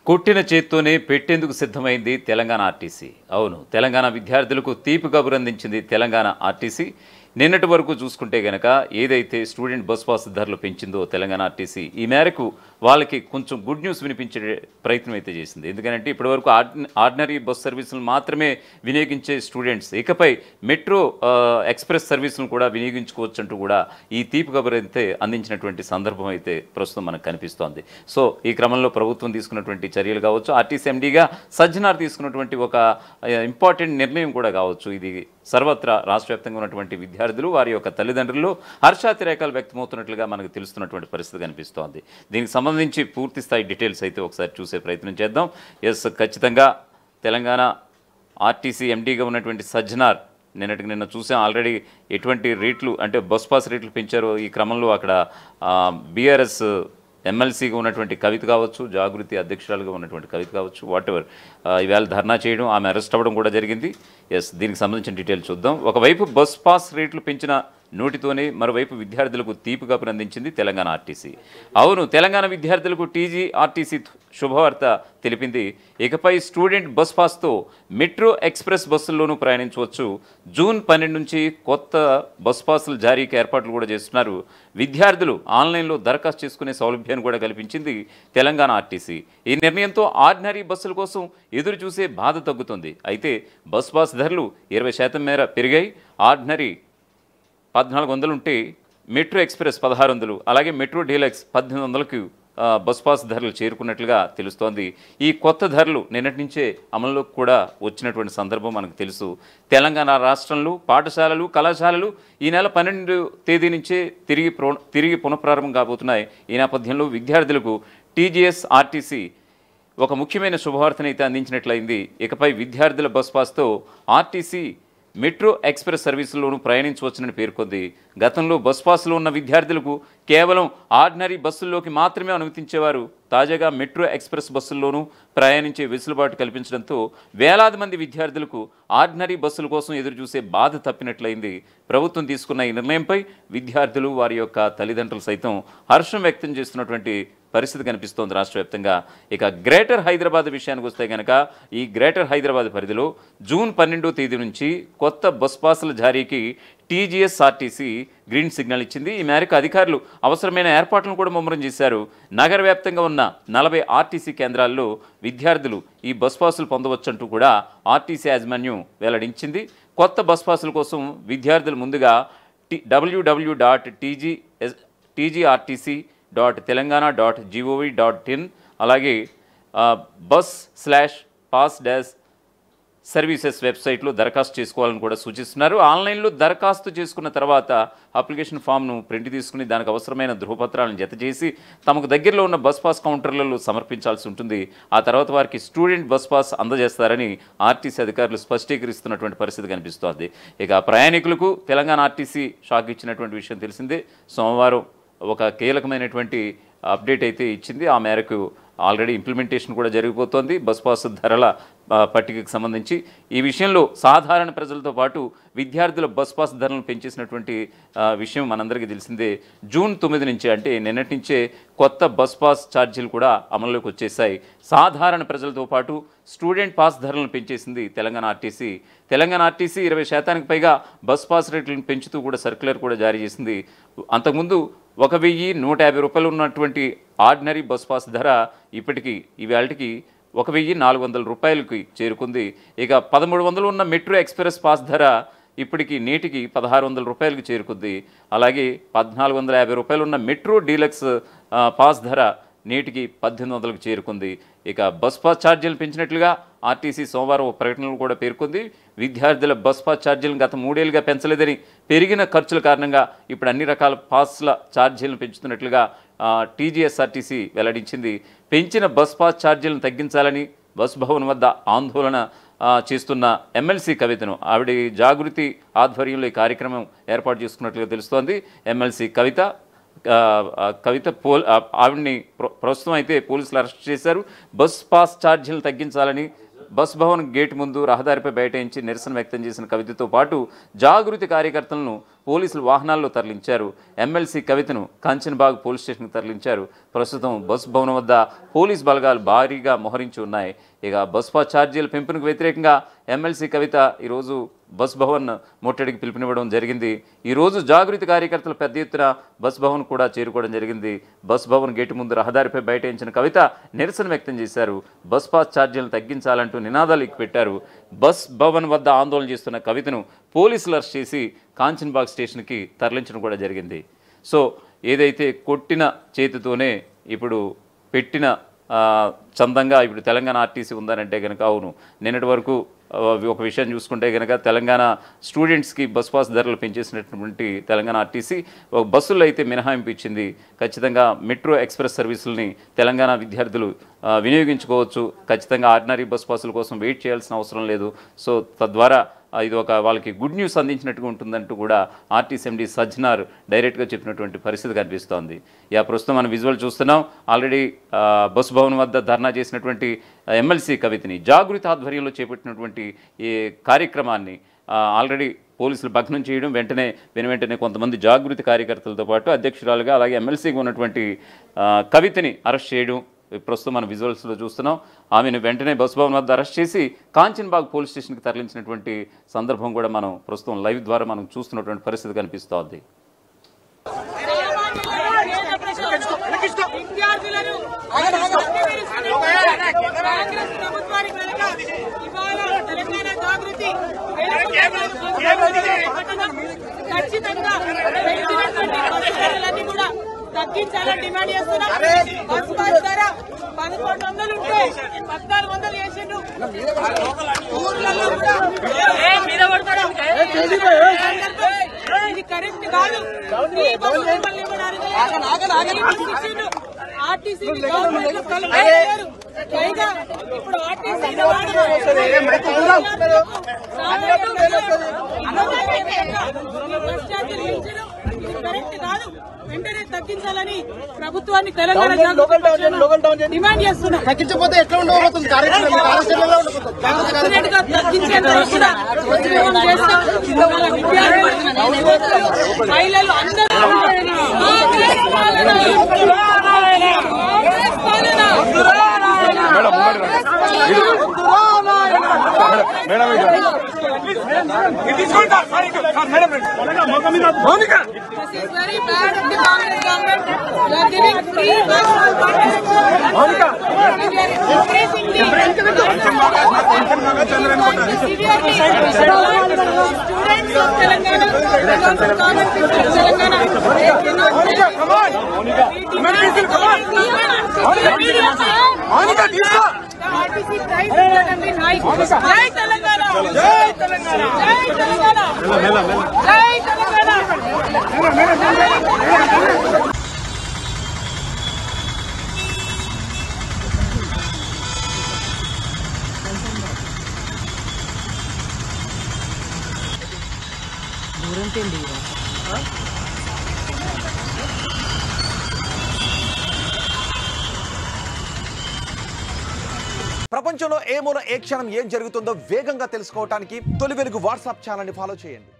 కొట్టిన చేత్తోనే పెట్టేందుకు సిద్ధమైంది తెలంగాణ ఆర్టీసీ. అవును, తెలంగాణ విద్యార్థులకు తీపి కబురు అందించింది తెలంగాణ ఆర్టీసీ. నిన్నటి వరకు చూసుకుంటే గనక ఏదైతే స్టూడెంట్ బస్ పాస్ ధరలు పెంచిందో తెలంగాణ ఆర్టీసీ, ఈ మేరకు వాళ్ళకి కొంచెం గుడ్ న్యూస్ వినిపించే ప్రయత్నం అయితే చేసింది. ఎందుకంటే ఇప్పటివరకు ఆర్డినరీ బస్ సర్వీసులు మాత్రమే వినియోగించే స్టూడెంట్స్ ఇకపై మెట్రో ఎక్స్ప్రెస్ సర్వీసులను కూడా వినియోగించుకోవచ్చు అంటూ కూడా ఈ తీపి కబురు అయితే అందించినటువంటి సందర్భం అయితే ప్రస్తుతం మనకు కనిపిస్తోంది. సో ఈ క్రమంలో ప్రభుత్వం తీసుకున్నటువంటి చర్యలు కావచ్చు, ఆర్టీసీ ఎండీగా సజ్జనార్ తీసుకున్నటువంటి ఒక ఇంపార్టెంట్ నిర్ణయం కూడా కావచ్చు, ఇది సర్వత్రా రాష్ట్ర వ్యాప్తంగా ఉన్నటువంటి విద్యార్థులు వారి యొక్క తల్లిదండ్రులు హర్షాతిరేకాలు వ్యక్తమవుతున్నట్లుగా మనకు తెలుస్తున్నటువంటి పరిస్థితి కనిపిస్తోంది. దీనికి సంబంధించి పూర్తి స్థాయి డీటెయిల్స్ అయితే ఒకసారి చూసే ప్రయత్నం చేద్దాం. ఎస్, ఖచ్చితంగా తెలంగాణ ఆర్టీసీ ఎండీగా ఉన్నటువంటి సజ్జనార్ నిన్న చూసాం ఆల్రెడీ ఎటువంటి రేట్లు అంటే బస్ పాస్ రేట్లు పెంచారో. ఈ క్రమంలో అక్కడ బీఆర్ఎస్ ఎమ్మెల్సీగా ఉన్నటువంటి కవిత కావచ్చు, జాగృతి అధ్యక్షురాలుగా ఉన్నటువంటి కవిత కావచ్చు, వాటెవర్ ఇవాళ ధర్నా చేయడం, ఆమె అరెస్ట్ అవ్వడం కూడా జరిగింది. ఎస్, దీనికి సంబంధించిన డీటెయిల్స్ చూద్దాం. ఒకవైపు బస్ పాస్ రేట్లు పెంచిన నోటితోనే మరోవైపు విద్యార్థులకు తీపి కబురు అందించింది తెలంగాణ ఆర్టీసీ. అవును, తెలంగాణ విద్యార్థులకు టీజీఆర్టీసీ శుభవార్త తెలిపింది. ఇకపై స్టూడెంట్ బస్ పాస్తో మెట్రో ఎక్స్ప్రెస్ బస్సుల్లోనూ ప్రయాణించవచ్చు. జూన్ 12 నుంచి కొత్త బస్ పాసుల జారీకి ఏర్పాట్లు కూడా చేస్తున్నారు. విద్యార్థులు ఆన్లైన్లో దరఖాస్తు చేసుకునే సౌలభ్యాన్ని కూడా కల్పించింది తెలంగాణ ఆర్టీసీ. ఈ నిర్ణయంతో ఆర్డినరీ బస్సుల కోసం ఎదురు చూసే బాధ తగ్గుతుంది. అయితే బస్ పాస్ ధరలు 20% మేర పెరిగాయి. ఆర్డినరీ 1400 ఉంటే మెట్రో ఎక్స్ప్రెస్ 1600, అలాగే మెట్రో డీలక్స్ 1800కు బస్ పాస్ ధరలు చేరుకున్నట్లుగా తెలుస్తోంది. ఈ కొత్త ధరలు నిన్నటి నుంచే అమల్లోకి కూడా వచ్చినటువంటి సందర్భం మనకు తెలుసు. తెలంగాణ రాష్ట్రంలో పాఠశాలలు, కళాశాలలు ఈ నెల 12వ తేదీ నుంచే తిరిగి పునఃప్రారంభం కాబోతున్నాయి. ఈ నేపథ్యంలో విద్యార్థులకు టీజీఎస్ఆర్టీసీ ఒక ముఖ్యమైన శుభవార్తనైతే అందించినట్లయింది. ఇకపై విద్యార్థుల బస్ పాస్తో ఆర్టీసీ మెట్రో ఎక్స్ప్రెస్ సర్వీసుల్లోనూ ప్రయాణించవచ్చునని పేర్కొంది. గతంలో బస్ పాస్లో ఉన్న విద్యార్థులకు కేవలం ఆర్డినరీ బస్సుల్లోకి మాత్రమే అనుమతించేవారు. తాజాగా మెట్రో ఎక్స్ప్రెస్ బస్సుల్లోనూ ప్రయాణించే వెసులుబాటు కల్పించడంతో వేలాది మంది విద్యార్థులకు ఆర్డినరీ బస్సుల కోసం ఎదురుచూసే బాధ తప్పినట్లయింది. ప్రభుత్వం తీసుకున్న ఈ నిర్ణయంపై విద్యార్థులు, వారి యొక్క తల్లిదండ్రులు సైతం హర్షం వ్యక్తం చేస్తున్నటువంటి పరిస్థితి కనిపిస్తోంది రాష్ట్ర వ్యాప్తంగా. ఇక గ్రేటర్ హైదరాబాద్ విషయానికి వస్తే కనుక ఈ గ్రేటర్ హైదరాబాద్ పరిధిలో జూన్ 12వ తేదీ నుంచి కొత్త బస్ పాసుల జారీకి టీజీఎస్ఆర్టీసీ గ్రీన్ సిగ్నల్ ఇచ్చింది. ఈ మేరకు అధికారులు అవసరమైన ఏర్పాట్లను కూడా ముమ్మరం చేశారు. నగర వ్యాప్తంగా ఉన్న 40 ఆర్టీసీ కేంద్రాల్లో విద్యార్థులు ఈ బస్ పాసులు పొందవచ్చంటూ కూడా ఆర్టీసీ యాజమాన్యం వెల్లడించింది. కొత్త బస్ పాసుల కోసం విద్యార్థులు ముందుగా www.tgrtc.telangana.gov.in అలాగే bus/pass-సర్వీసెస్ వెబ్సైట్లో దరఖాస్తు చేసుకోవాలని కూడా సూచిస్తున్నారు. ఆన్లైన్లో దరఖాస్తు చేసుకున్న తర్వాత అప్లికేషన్ ఫామ్ను ప్రింట్ తీసుకుని దానికి అవసరమైన ధృవపత్రాలను జతచేసి తమకు దగ్గరలో ఉన్న బస్ పాస్ కౌంటర్లలో సమర్పించాల్సి ఉంటుంది. ఆ తర్వాత వారికి స్టూడెంట్ బస్ పాస్ అందజేస్తారని ఆర్టీసీ అధికారులు స్పష్టీకరిస్తున్నటువంటి పరిస్థితి కనిపిస్తోంది. ఇక ప్రయాణికులకు తెలంగాణ ఆర్టీసీ షాక్ ఇచ్చినటువంటి విషయం తెలిసిందే. సోమవారం ఒక కీలకమైనటువంటి అప్డేట్ అయితే ఇచ్చింది. ఆ మేరకు ఆల్రెడీ ఇంప్లిమెంటేషన్ కూడా జరిగిపోతోంది బస్ పాస్ ధరల పట్టికకు సంబంధించి. ఈ విషయంలో సాధారణ ప్రజలతో పాటు విద్యార్థుల బస్ పాస్ ధరలను పెంచేసినటువంటి విషయం మనందరికీ తెలిసిందే. జూన్ 9 నుంచి అంటే నిన్నటి నుంచే కొత్త బస్ పాస్ ఛార్జీలు కూడా అమల్లోకి వచ్చేసాయి. సాధారణ ప్రజలతో పాటు స్టూడెంట్ పాస్ ధరలను పెంచేసింది తెలంగాణ ఆర్టీసీ. తెలంగాణ ఆర్టీసీ 20% పైగా బస్ పాస్ రేట్లను పెంచుతూ కూడా సర్క్యులర్ కూడా జారీ చేసింది. అంతకుముందు 1150 రూపాయలు ఉన్నటువంటి ఆర్డినరీ బస్ పాస్ ధర ఇప్పటికీ ఇవాళకి 1400 రూపాయలకి చేరుకుంది. ఇక 1300 ఉన్న మెట్రో ఎక్స్ప్రెస్ పాస్ ధర ఇప్పటికి నేటికి 1600 రూపాయలకు చేరుకుంది. అలాగే 1450 రూపాయలు ఉన్న మెట్రో డీలక్స్ పాస్ ధర నేటికి 1800కు చేరుకుంది. ఇక బస్ పాస్ ఛార్జీలు పెంచినట్లుగా ఆర్టీసీ సోమవారం ఒక ప్రకటనలు కూడా పేర్కొంది. విద్యార్థుల బస్ పాస్ ఛార్జీలను గత 3 ఏళ్లుగా పెంచలేదని, పెరిగిన ఖర్చుల కారణంగా ఇప్పుడు అన్ని రకాల పాస్ల ఛార్జీలను పెంచుతున్నట్లుగా టీజీఎస్ఆర్టీసీ వెల్లడించింది. పెంచిన బస్ పాస్ ఛార్జీలను తగ్గించాలని బస్ భవన్ వద్ద ఆందోళన చేస్తున్న ఎమ్మెల్సీ కవితను ఆవిడ జాగృతి ఆధ్వర్యంలో ఈ కార్యక్రమం ఏర్పాటు చేసుకున్నట్లుగా తెలుస్తోంది. ఎమ్మెల్సీ కవిత ఆవిడ్ని ప్రస్తుతం అయితే పోలీసులు అరెస్ట్ చేశారు. బస్ పాస్ ఛార్జీలను తగ్గించాలని బస్ భవన్ గేట్ ముందు రహదారిపై బైఠాయించి నిరసన వ్యక్తం చేసిన కవితతో పాటు జాగృతి కార్యకర్తలను పోలీసులు వాహనాల్లో తరలించారు. ఎమ్మెల్సీ కవితను కాంచన్బాగ్ పోలీస్ స్టేషన్కి తరలించారు. ప్రస్తుతం బస్ భవనం వద్ద పోలీస్ బలగాలు భారీగా మోహరించి ఉన్నాయి. ఇక బస్ పాస్ ఛార్జీల పెంపునకు వ్యతిరేకంగా ఎమ్మెల్సీ కవిత ఈరోజు బస్ భవన్ ముట్టడికి పిలుపునివ్వడం జరిగింది. ఈరోజు జాగృతి కార్యకర్తలు పెద్ద ఎత్తున బస్ భవన్ కూడా చేరుకోవడం జరిగింది. బస్ భవన్ గేటు ముందు రహదారిపై బైఠాయించిన కవిత నిరసన వ్యక్తం చేశారు. బస్ పాస్ ఛార్జీలను తగ్గించాలంటూ నినాదాలు పెట్టారు. బస్ భవన్ వద్ద ఆందోళన చేస్తున్న కవితను పోలీసులు అరెస్ట్ చేసి కాంచన్బాగ్ స్టేషన్కి తరలించడం కూడా జరిగింది. సో ఏదైతే కొట్టిన చేతితోనే ఇప్పుడు పెట్టిన చందంగా ఇప్పుడు తెలంగాణ ఆర్టీసీ ఉందనంటే కనుక అవును. నిన్నటి వరకు ఒక విషయం చూసుకుంటే కనుక తెలంగాణ స్టూడెంట్స్కి బస్ పాస్ ధరలు పెంచేసినటువంటి తెలంగాణ ఆర్టీసీ ఒక బస్సుల్లో అయితే మినహాయింపు ఇచ్చింది. ఖచ్చితంగా మెట్రో ఎక్స్ప్రెస్ సర్వీసులని తెలంగాణ విద్యార్థులు వినియోగించుకోవచ్చు. ఖచ్చితంగా ఆర్డినరీ బస్ పాసుల కోసం వెయిట్ చేయాల్సిన అవసరం లేదు. సో తద్వారా ఇది ఒక వాళ్ళకి గుడ్ న్యూస్ అందించినట్టుగా ఉంటుందంటూ కూడా ఆర్టీసీ ఎండీ సజ్జనార్ డైరెక్ట్గా చెప్పినటువంటి పరిస్థితి కనిపిస్తోంది. ప్రస్తుతం మనం విజువల్ చూస్తున్నాం. ఆల్రెడీ బస్ భవన్ వద్ద ధర్నా చేసినటువంటి ఎమ్మెల్సీ కవితని జాగృతి ఆధ్వర్యంలో చేపట్టినటువంటి ఈ కార్యక్రమాన్ని ఆల్రెడీ పోలీసులు భగ్నం చేయడం, వెంటనే కొంతమంది జాగృతి కార్యకర్తలతో పాటు అధ్యక్షురాలుగా అలాగే ఎమ్మెల్సీగా ఉన్నటువంటి కవితని అరెస్ట్ చేయడం ప్రస్తుతం మనం విజువల్స్లో చూస్తున్నాం. ఆమెను వెంటనే బస్ భవన్ వద్ద అరెస్ట్ చేసి కాంచన్బాగ్ పోలీస్ స్టేషన్కి తరలించినటువంటి సందర్భం కూడా మనం ప్రస్తుతం లైవ్ ద్వారా మనం చూస్తున్నటువంటి పరిస్థితి కనిపిస్తోంది. తగ్గించాలని డిమాండ్ చేస్తున్నాం. బస్ పాస్ ధర 1100 ఉంటే 1400 చేసిండు. ఇది కరెక్ట్ కాదు. ఆర్టీసీ ఇప్పుడు ఆర్టీసీ కరెక్ట్ కాదు. వెంటనే తగ్గించాలని ప్రభుత్వాన్ని తెలంగాణ డిమాండ్ చేస్తున్నాం. తగ్గించకపోతే ఎట్లా ఉండబోతుంది? మహిళలు అందరూ This is very bad of the Congress government. You are giving free bus Monica. You are increasing the students of Telangana, government of Telangana. Monica, come on. Monica, the RTC price has been high. Jai Telangana. Jai Telangana. Jai Telangana. Jai Telangana. ప్రపంచంలో ఏ మూల ఏ క్షణం ఏం జరుగుతుందో వేగంగా తెలుసుకోవడానికి తొలి వెలుగు WhatsApp ఛానల్ని ఫాలో చేయండి.